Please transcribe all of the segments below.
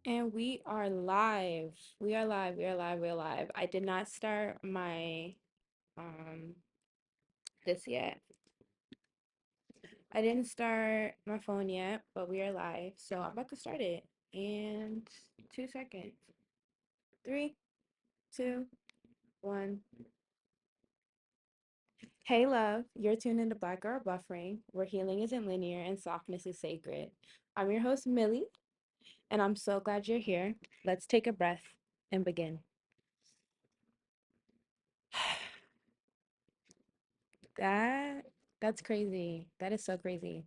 And we are live. We are live. We are live. We are live. I did not start my um this yet. I didn't start my phone yet, but we are live. So I'm about to start it in 2 seconds. Three, two, one. Hey love, you're tuned into Black Girl Buffering, where healing isn't linear and softness is sacred. I'm your host Millie, and I'm so glad you're here. Let's take a breath and begin. That that's crazy. That is so crazy.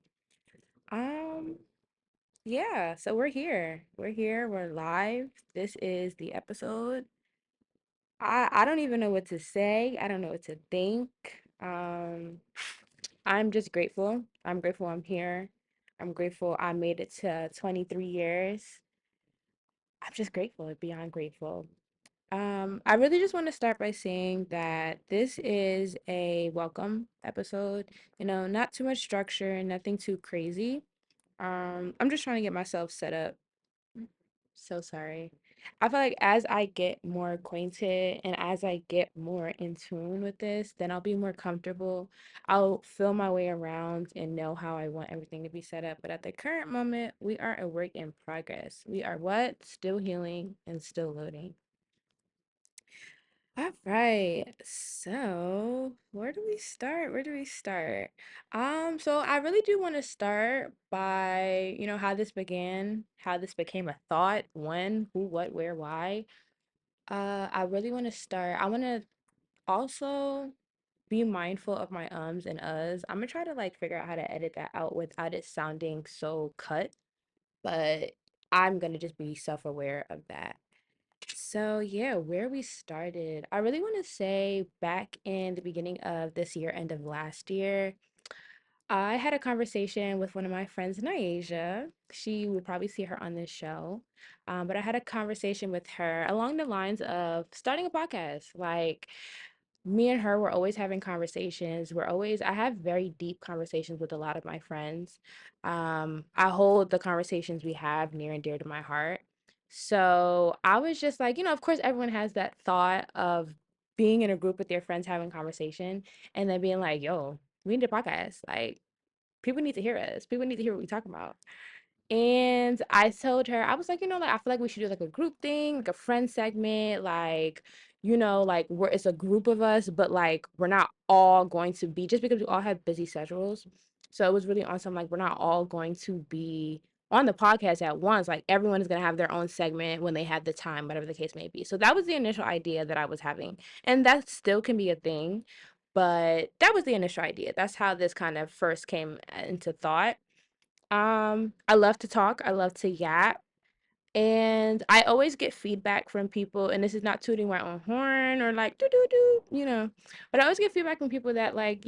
Um, yeah, so we're here. We're here. We're live. This is the episode. I don't even know what to say. I don't know what to think. Um, I'm just grateful. I'm grateful I'm here. I'm grateful I made it to 23 years. I'm just grateful, beyond grateful. I really just want to start by saying that this is a welcome episode. Not too much structure, nothing too crazy. I'm just trying to get myself set up. So sorry. I feel like as I get more acquainted and as I get more in tune with this, then I'll be more comfortable. I'll feel my way around and know how I want everything to be set up. But at the current moment, we are a work in progress. We are what? Still healing and still loading. All right. So, where do we start? Where do we start? So I really do want to start by, how this began, how this became a thought, when, who, what, where, why. I really want to start. I want to also be mindful of my ums and uhs. I'm gonna try to like figure out how to edit that out without it sounding so cut, but I'm gonna just be self-aware of that. So, yeah, where we started, I really want to say back in the beginning of this year, end of last year, I had a conversation with one of my friends, Naisha. She would probably see her on this show. But I had a conversation with her along the lines of starting a podcast. Like, me and her were always having conversations. I have very deep conversations with a lot of my friends. I hold the conversations we have near and dear to my heart. So I was just like, of course, everyone has that thought of being in a group with their friends having conversation and then being like, yo, we need a podcast. Like, people need to hear us. People need to hear what we talk about. And I told her, I was like, like I feel like we should do like a group thing, like a friend segment, like, like where it's a group of us, but like we're not all going to be just because we all have busy schedules. So it was really awesome. Like we're not all going to be on the podcast at once. Like everyone is gonna have their own segment when they have the time, whatever the case may be. So that was the initial idea that I was having. And that still can be a thing, but that was the initial idea. That's how this kind of first came into thought. I love to talk. I love to yap. And I always get feedback from people, and this is not tooting my own horn or like do do do, but I always get feedback from people that like,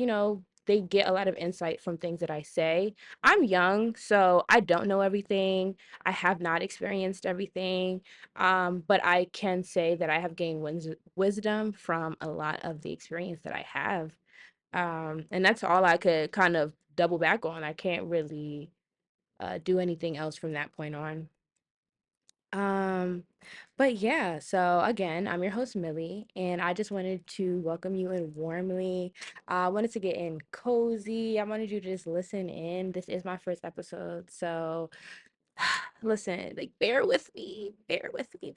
they get a lot of insight from things that I say. I'm young, so I don't know everything. I have not experienced everything. But I can say that I have gained wisdom from a lot of the experience that I have. And that's all I could kind of double back on. I can't really do anything else from that point on. Um, but yeah, so again, I'm your host Millie, and I just wanted to welcome you in warmly. I wanted to get in cozy. I wanted you to just listen in. This is my first episode, so listen, like bear with me,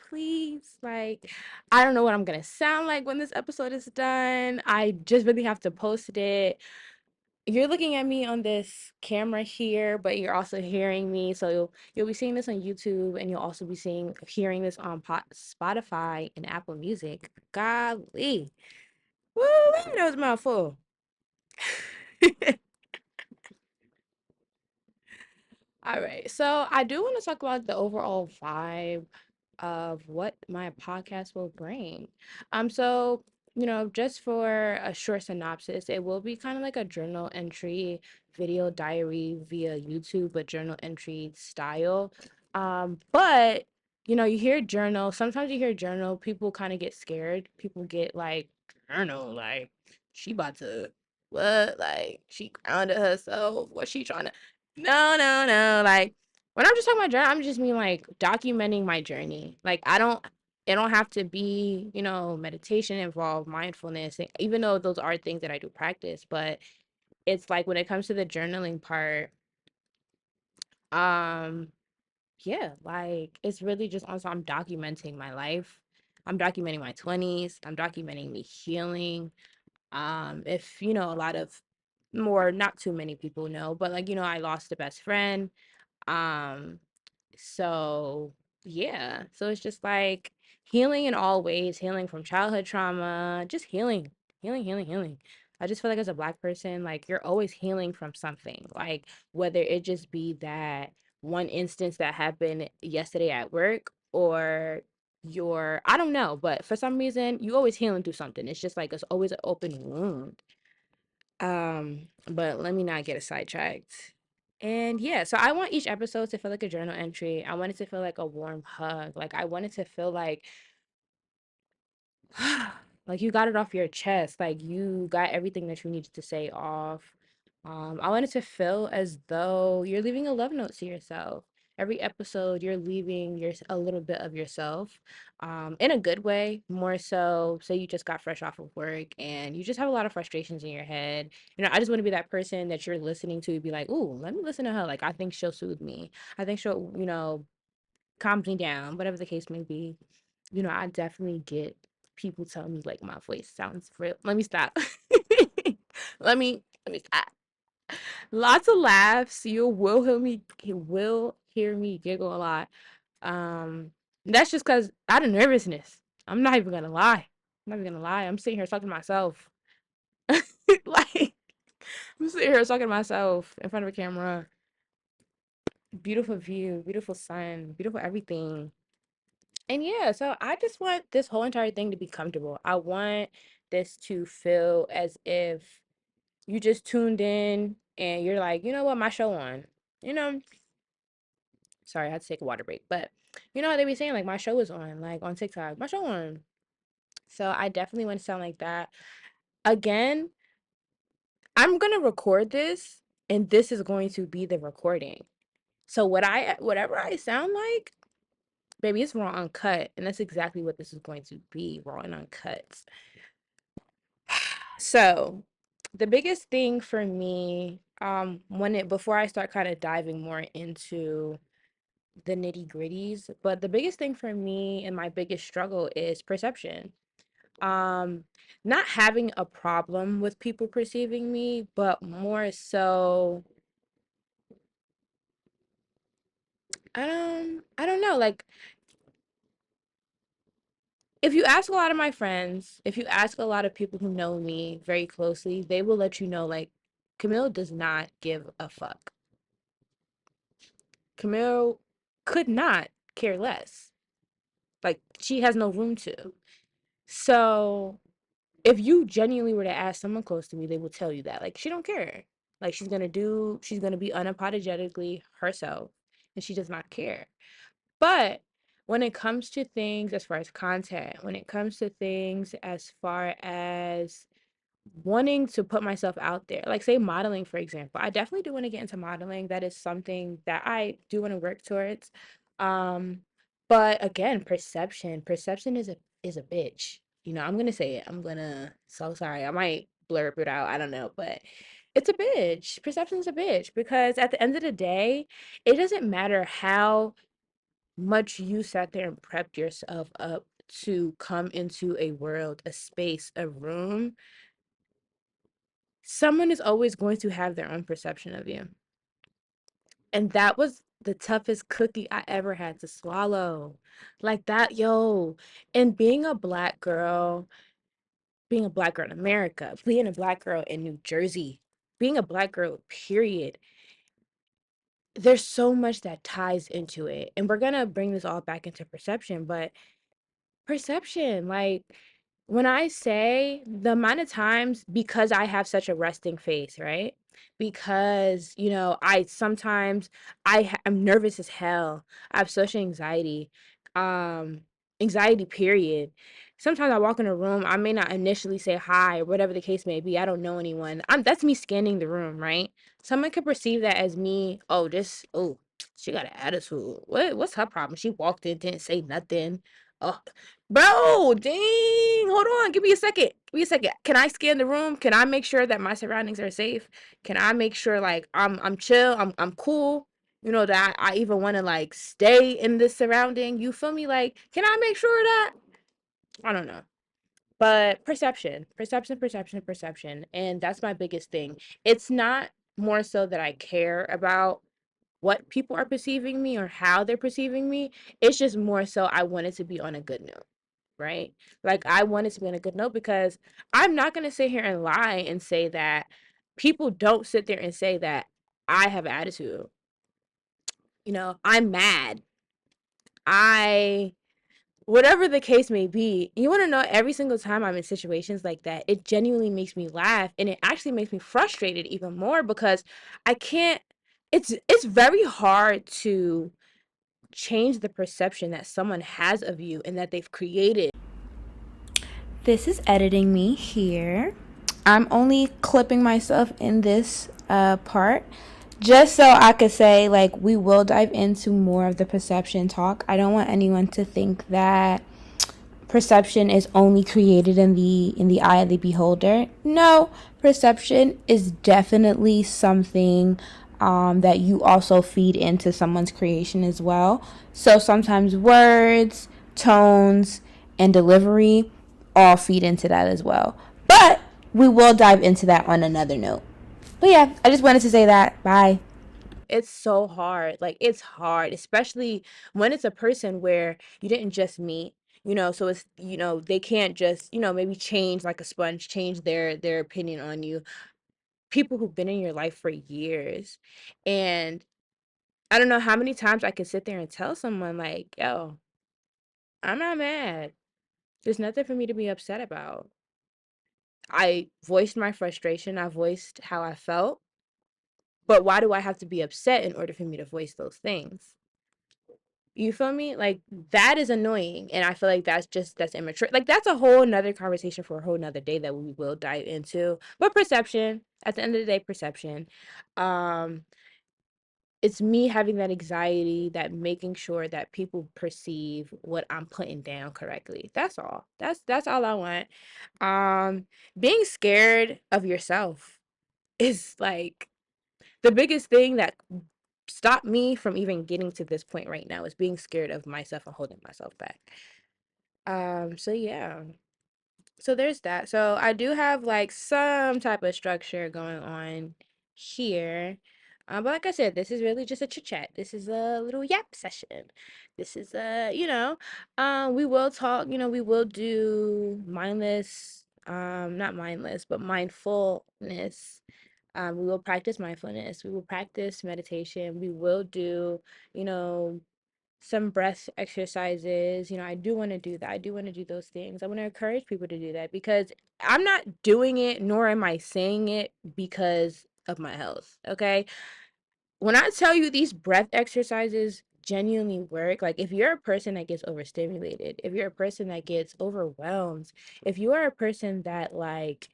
please. Like, I don't know what I'm gonna sound like when this episode is done. I just really have to post it. You're looking at me on this camera here, but you're also hearing me. So you'll be seeing this on YouTube, and you'll also be hearing this on Spotify and Apple Music. Golly. Woo, that was a mouthful. All right. So I do want to talk about the overall vibe of what my podcast will bring. So, just for a short synopsis, it will be kind of like a journal entry video diary via YouTube, but journal entry style. But you hear journal, sometimes you hear journal, people kind of get scared. People get like, journal, like she about to what? Like she grounded herself. What she trying to no, no, no. Like When I'm just talking about journey, I'm just mean like documenting my journey. Like it don't have to be, meditation involved, mindfulness, even though those are things that I do practice, but it's like when it comes to the journaling part, um, yeah, like it's really just also I'm documenting my life. I'm documenting my 20s. I'm documenting me healing. If a lot of more, not too many people know, but like, I lost a best friend. Um, so yeah, so it's just like healing in all ways, healing from childhood trauma, just healing, healing, healing, healing. I just feel like as a Black person, like you're always healing from something, like whether it just be that one instance that happened yesterday at work, or I don't know, but for some reason you always healing through something. It's just like it's always an open wound. But let me not get sidetracked. And yeah, so I want each episode to feel like a journal entry. I want it to feel like a warm hug. Like I want it to feel like like you got it off your chest, like you got everything that you needed to say off. I want it to feel as though you're leaving a love note to yourself. Every episode, you're leaving a little bit of yourself, in a good way, more so. Say you just got fresh off of work and you just have a lot of frustrations in your head. I just want to be that person that you're listening to, be like, "Ooh, let me listen to her. Like, I think she'll soothe me. I think she'll, calm me down," whatever the case may be. I definitely get people telling me like my voice sounds real. Let me stop. Let me stop. Lots of laughs. You will hear me giggle a lot. That's just because out of nervousness. I'm not even gonna lie. I'm not even gonna lie. I'm sitting here talking to myself. Like I'm sitting here talking to myself in front of a camera. Beautiful view, beautiful sun, beautiful everything. And yeah, so I just want this whole entire thing to be comfortable. I want this to feel as if you just tuned in and you're like, you know what, my show on. You know, sorry, I had to take a water break, but you know what they be saying, like my show is on, like on TikTok, my show on. So I definitely want to sound like that. Again, I'm gonna record this, and this is going to be the recording. So whatever I sound like, baby, it's raw uncut, and that's exactly what this is going to be, raw and uncut. So, the biggest thing for me, before I start kind of diving more into the nitty-gritties, but the biggest thing for me and my biggest struggle is perception. Um, Not having a problem with people perceiving me, but more so, I don't know, like if you ask a lot of my friends, if you ask a lot of people who know me very closely, they will let you know like Camille does not give a fuck. Camille could not care less. Like she has no room to. So if you genuinely were to ask someone close to me, they will tell you that. Like she don't care. Like she's gonna be unapologetically herself and she does not care. But when it comes to things as far as content, when it comes to things as far as wanting to put myself out there, like say modeling, for example, I definitely do want to get into modeling. That is something that I do want to work towards. um but again, perception is a bitch. I'm gonna say it. I'm gonna, so sorry, I might blurb it out, I don't know, but it's a bitch. Perception is a bitch, because at the end of the day, it doesn't matter how much you sat there and prepped yourself up to come into a world, a space, a room. Someone is always going to have their own perception of you. And that was the toughest cookie I ever had to swallow. Like that, yo. And being a black girl in America, being a black girl in New Jersey, being a black girl, period. There's so much that ties into it. And we're going to bring this all back into perception, but perception, like when I say the amount of times, because I have such a resting face, right? Because, I sometimes I'm nervous as hell. I have social anxiety. Um, Anxiety, period. Sometimes I walk in a room, I may not initially say hi or whatever the case may be. I don't know anyone. That's me scanning the room, right? Someone could perceive that as me, oh, She got an attitude. What's her problem? She walked in, didn't say nothing. Oh, bro, dang. Hold on. Give me a second. Give me a second. Can I scan the room? Can I make sure that my surroundings are safe? Can I make sure like I'm chill, I'm cool? You know, that I even want to like stay in this surrounding. You feel me? Like, can I make sure that? I don't know. But perception. And that's my biggest thing. It's not more so that I care about what people are perceiving me or how they're perceiving me. It's just more so I want it to be on a good note, right? Like I want it to be on a good note because I'm not going to sit here and lie and say that people don't sit there and say that I have attitude. You know, I'm mad. I whatever the case may be, you want to know every single time I'm in situations like that, it genuinely makes me laugh and it actually makes me frustrated even more because I can't it's very hard to change the perception that someone has of you and that they've created. This is editing me here. I'm only clipping myself in this part just so I could say, like, we will dive into more of the perception talk. I don't want anyone to think that perception is only created in the eye of the beholder. No, perception is definitely something that you also feed into someone's creation as well. So sometimes words, tones, and delivery all feed into that as well. But we will dive into that on another note. But yeah, I just wanted to say that. Bye. It's so hard. Like it's hard, especially when it's a person where you didn't just meet, you know, so it's, you know, they can't just, you know, maybe change like a sponge, change their opinion on you. People who've been in your life for years. And I don't know how many times I could sit there and tell someone like, "Yo, I'm not mad. There's nothing for me to be upset about." I voiced my frustration, I voiced how I felt, but why do I have to be upset in order for me to voice those things? You feel me? Like that is annoying. And I feel like that's immature. Like that's a whole nother conversation for a whole nother day that we will dive into. But perception, at the end of the day, perception. Um, it's me having that anxiety, that making sure that people perceive what I'm putting down correctly. That's all. That's all I want. Um, being scared of yourself is like the biggest thing that stopped me from even getting to this point right now is being scared of myself and holding myself back. So yeah. So there's that. So I do have like some type of structure going on here. But like I said, this is really just a chit chat. This is a little yap session. This is we will talk, you know, we will do mindless, not mindless, but mindfulness. We will practice mindfulness. We will practice meditation. We will do, you know, some breath exercises. You know, I do want to do that. I do want to do those things. I want to encourage people to do that because I'm not doing it, nor am I saying it because of my health. Okay. When I tell you these breath exercises genuinely work, like if you're a person that gets overstimulated, if you're a person that gets overwhelmed, if you are a person that like,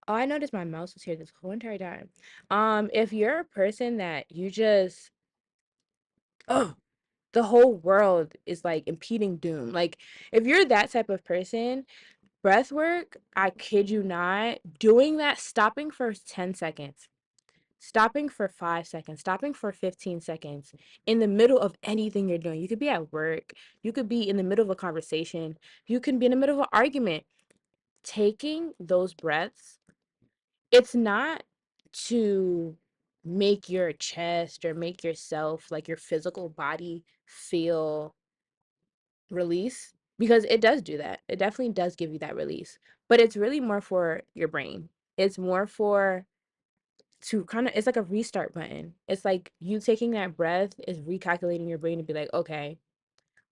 oh, I noticed my mouse was here this whole entire time. If you're a person that you just, oh, the whole world is like impeding doom. Like if you're that type of person, breath work, I kid you not, doing that, stopping for 10 seconds, stopping for 5 seconds, stopping for 15 seconds in the middle of anything you're doing. You could be at work, you could be in the middle of a conversation, you can be in the middle of an argument. Taking those breaths, it's not to make your chest or make yourself, like your physical body, feel release, because it does do that. It definitely does give you that release. But it's really more for your brain. It's more for to kind of, it's like a restart button. It's like you taking that breath is recalculating your brain to be like, okay,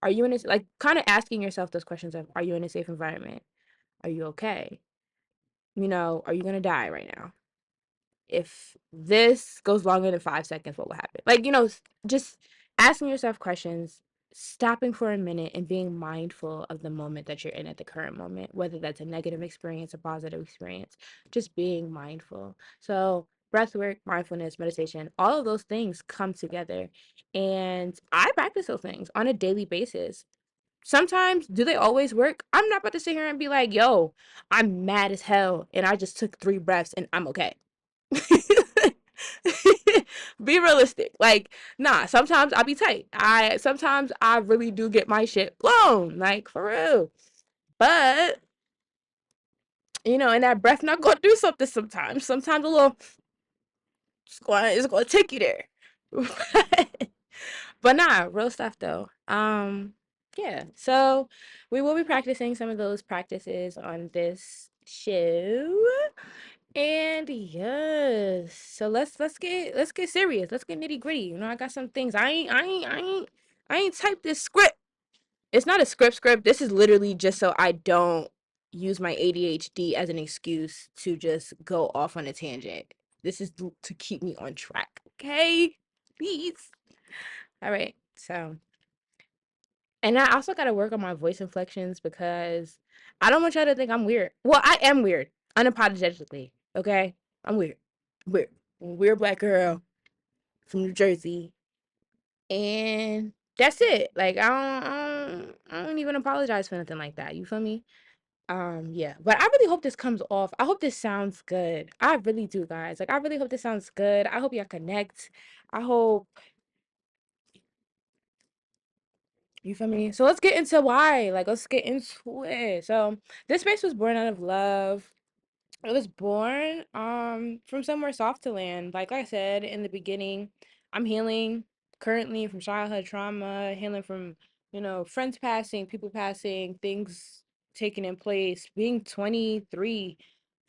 are you in a, like kind of asking yourself those questions of, are you in a safe environment? Are you okay? You know, are you gonna die right now? If this goes longer than 5 seconds, what will happen? Like, you know, just asking yourself questions, stopping for a minute and being mindful of the moment that you're in at the current moment, whether that's a negative experience, a positive experience, just being mindful. So breath work, mindfulness, meditation, all of those things come together. And I practice those things on a daily basis. Sometimes, do they always work? I'm not about to sit here and be like, yo, I'm mad as hell and I just took 3 breaths and I'm okay. Be realistic. Like, nah, sometimes I be tight. Sometimes I really do get my shit blown, like for real. But and that breath not gonna do something sometimes. Sometimes a little squat is gonna take you there. But nah, real stuff though. Yeah. So we will be practicing some of those practices on this show. And yes, so let's get serious. Let's get nitty gritty. I got some things. I ain't typed this script. It's not a script. This is literally just so I don't use my ADHD as an excuse to just go off on a tangent. This is to keep me on track. Okay, please. All right. So, and I also got to work on my voice inflections because I don't want y'all to think I'm weird. Well, I am weird, unapologetically. Okay, I'm weird. Weird. Weird black girl from New Jersey, and that's it. Like I don't even apologize for nothing like that. You feel me? Yeah. But I really hope this comes off. I hope this sounds good. I really do, guys. Like I really hope this sounds good. I hope y'all connect. I hope you feel me. So let's get into why. Like let's get into it. So this space was born out of love. It was born from somewhere soft to land. Like I said in the beginning, I'm healing currently from childhood trauma, healing from, friends passing, people passing, things taking in place, being 23,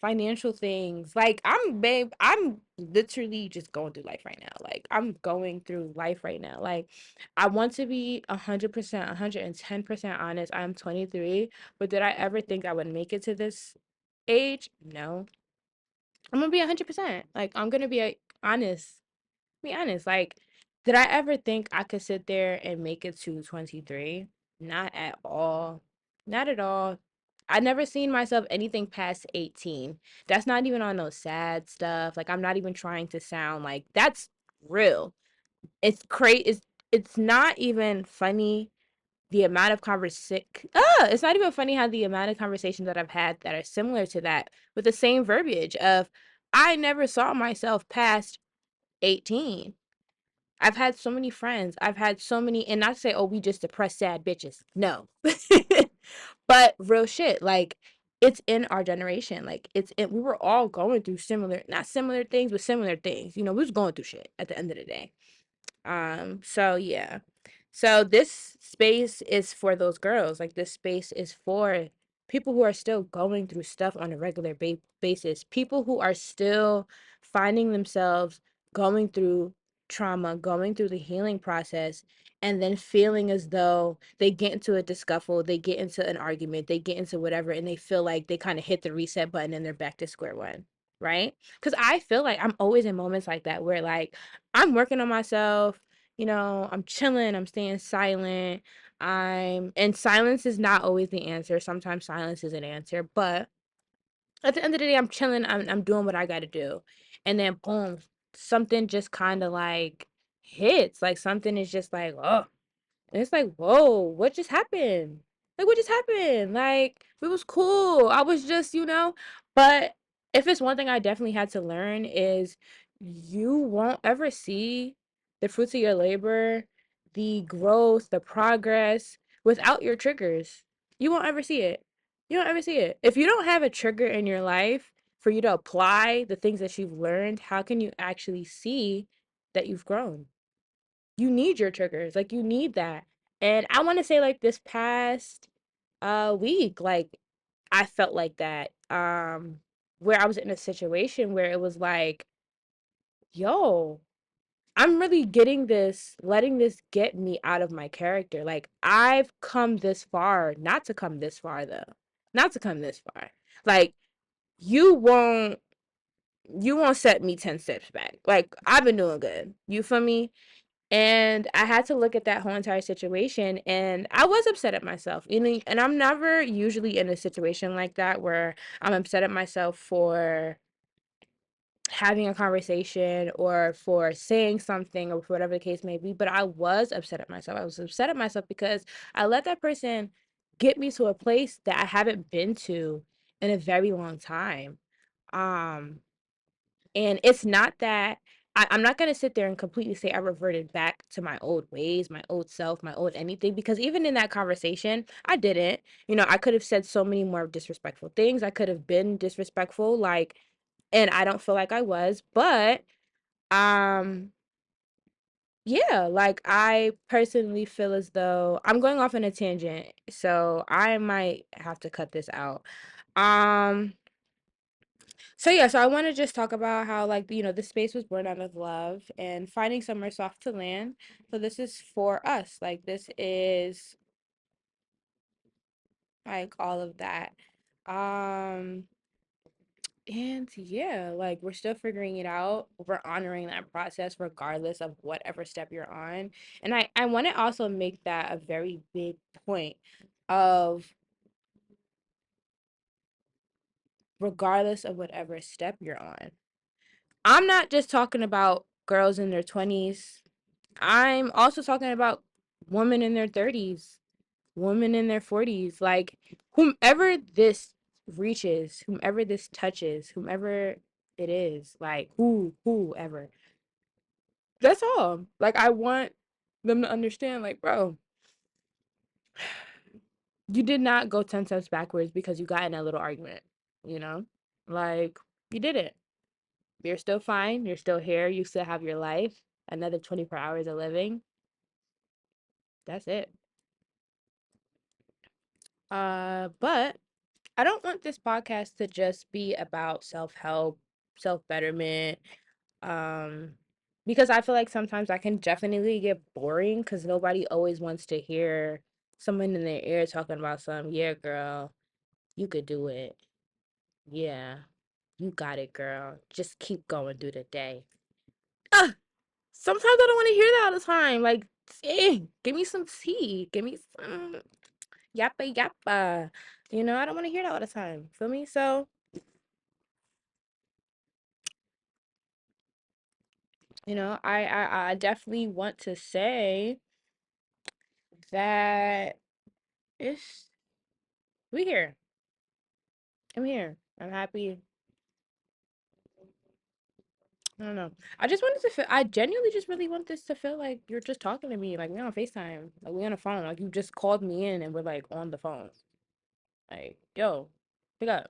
financial things. Like I'm literally just going through life right now. Like I'm going through life right now. Like I want to be 100%, 110% honest. I'm 23, but did I ever think I would make it to this age? No. I'm gonna be 100%. Like I'm gonna honest. Be honest. Like, did I ever think I could sit there and make it to 23? Not at all. Not at all. I never seen myself anything past 18. That's not even on no sad stuff. Like I'm not even trying to sound like that's real. It's crazy. It's not even funny the amount of it's not even funny how the amount of conversations that I've had that are similar to that with the same verbiage of I never saw myself past 18. I've had so many friends. I've had so many, and not to say, oh, we just depressed sad bitches. No. But real shit, like it's in our generation. Like we were all going through not similar things, but similar things. We was going through shit at the end of the day. So yeah. So this space is for those girls. Like this space is for people who are still going through stuff on a regular basis. People who are still finding themselves going through trauma, going through the healing process, and then feeling as though they get into a discuffle, they get into an argument, they get into whatever, and they feel like they kind of hit the reset button and they're back to square one. Right? Because I feel like I'm always in moments like that where like I'm working on myself, I'm chilling, I'm staying silent. And silence is not always the answer. Sometimes silence is an answer, but at the end of the day, I'm chilling, I'm doing what I got to do. And then boom, something just kind of like hits. Like something is just like, oh, and it's like, whoa, what just happened? Like, what just happened? Like, it was cool. I was just, but if it's one thing I definitely had to learn is you won't ever see the fruits of your labor, the growth, the progress without your triggers. You won't ever see it. You won't ever see it. If you don't have a trigger in your life for you to apply the things that you've learned, how can you actually see that you've grown? You need your triggers. Like you need that. And I want to say like this past week, like I felt like that. Where I was in a situation where it was like, yo, I'm really letting this get me out of my character. Like I've come this far, not to come this far though. Not to come this far. Like you won't you won't set me 10 steps back. Like I've been doing good. You feel me? And I had to look at that whole entire situation and I was upset at myself. And I'm never usually in a situation like that where I'm upset at myself for having a conversation or for saying something or for whatever the case may be, but I was upset at myself. I was upset at myself because I let that person get me to a place that I haven't been to in a very long time. Um, and it's not that I'm not going to sit there and completely say I reverted back to my old ways, my old self, my old anything, because even in that conversation, I didn't. I could have said so many more disrespectful things. I could have been disrespectful, like, and I don't feel like I was, but um, yeah, like I personally feel as though I'm going off on a tangent, so I might have to cut this out. Um, so yeah, so I want to just talk about how like this space was born out of love and finding somewhere soft to land. So this is for us. Like this is like all of that. Um and yeah, like we're still figuring it out. We're honoring that process regardless of whatever step you're on. And I want to also make that a very big point of regardless of whatever step you're on. I'm not just talking about girls in their 20s. I'm also talking about women in their 30s, women in their 40s, like whomever this reaches, whomever this touches, whomever it is, like whoever. That's all. Like I want them to understand, like, bro, you did not go 10 steps backwards because you got in a little argument, you know? Like, you did it. You're still fine. You're still here. You still have your life. Another 24 hours of living. That's it. But I don't want this podcast to just be about self-help, self-betterment, um, because I feel like sometimes I can definitely get boring because nobody always wants to hear someone in their ear talking about some, yeah, girl, you could do it. Yeah, you got it, girl. Just keep going through the day. Ah, sometimes I don't want to hear that all the time. Like, give me some tea. Give me some yappa yappa. I don't want to hear that all the time. Feel me? So, I definitely want to say that it's we here. I'm here. I'm happy. I don't know. I just wanted to feel. I genuinely just really want this to feel like you're just talking to me, like we on FaceTime, like we on the phone, like you just called me in and we're like on the phone, like yo, pick up.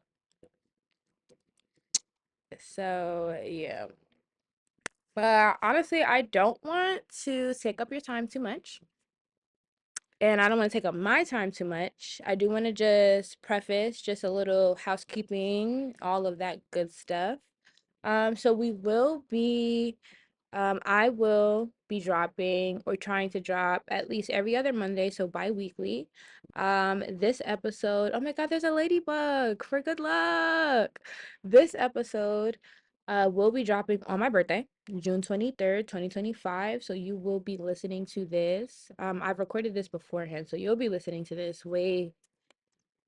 So yeah, but honestly, I don't want to take up your time too much. And I don't want to take up my time too much. I do want to just preface just a little housekeeping, all of that good stuff. So we will be I will be dropping or trying to drop at least every other Monday, so bi-weekly. This episode, oh my God, there's a ladybug for good luck. This episode will be dropping on my birthday, June 23rd, 2025. So you will be listening to this. I've recorded this beforehand, so you'll be listening to this way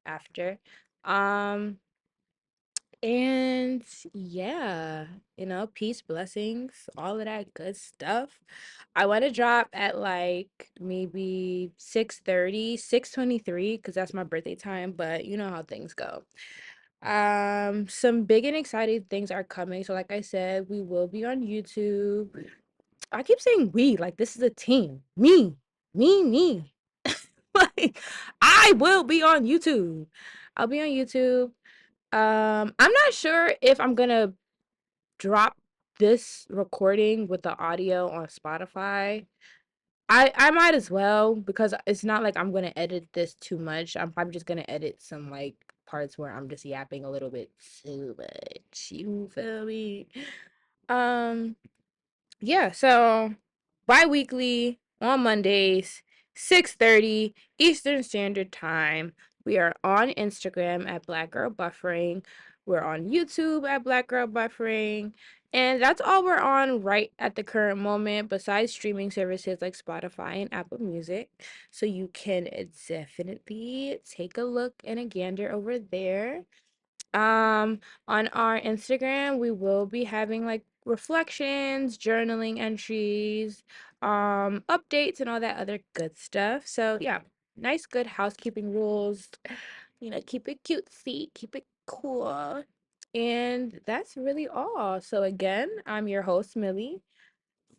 after. Um, and yeah, peace, blessings, all of that good stuff. I want to drop at like maybe 6:30, 6:23, because that's my birthday time, but you know how things go. Some big and exciting things are coming. So like I said, we will be on YouTube. I keep saying we, like this is a team. Me. Like I will be on YouTube. I'll be on YouTube. I'm not sure if I'm gonna drop this recording with the audio on Spotify. I might as well because it's not like I'm gonna edit this too much. I'm probably just gonna edit some like parts where I'm just yapping a little bit too much. You feel me? Um, yeah, so bi-weekly on Mondays, 6:30 Eastern Standard Time. We are on Instagram at BlackGirlBuffering. We're on YouTube at BlackGirlBuffering. And that's all we're on right at the current moment, besides streaming services like Spotify and Apple Music. So you can definitely take a look and a gander over there. On our Instagram, we will be having like reflections, journaling entries, updates, and all that other good stuff. So yeah, nice, good housekeeping rules. Keep it cutesy, keep it cool. And that's really all. So again, I'm your host, Millie.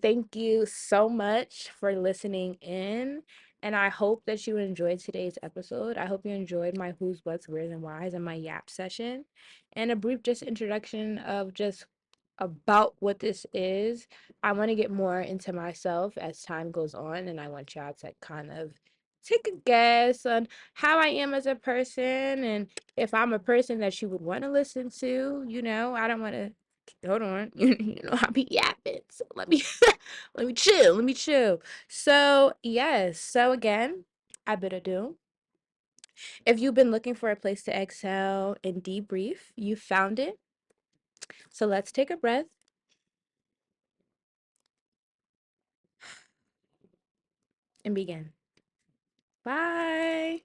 Thank you so much for listening in. And I hope that you enjoyed today's episode. I hope you enjoyed my who's, what's, where's, and why's and my yap session. And a brief just introduction of just about what this is. I want to get more into myself as time goes on, and I want y'all to kind of take a guess on how I am as a person and if I'm a person that you would want to listen to. I don't want to hold on. I'll be yapping. So let me chill. So yes. So again, I bid adieu. If you've been looking for a place to exhale and debrief, you found it. So let's take a breath and begin. Bye.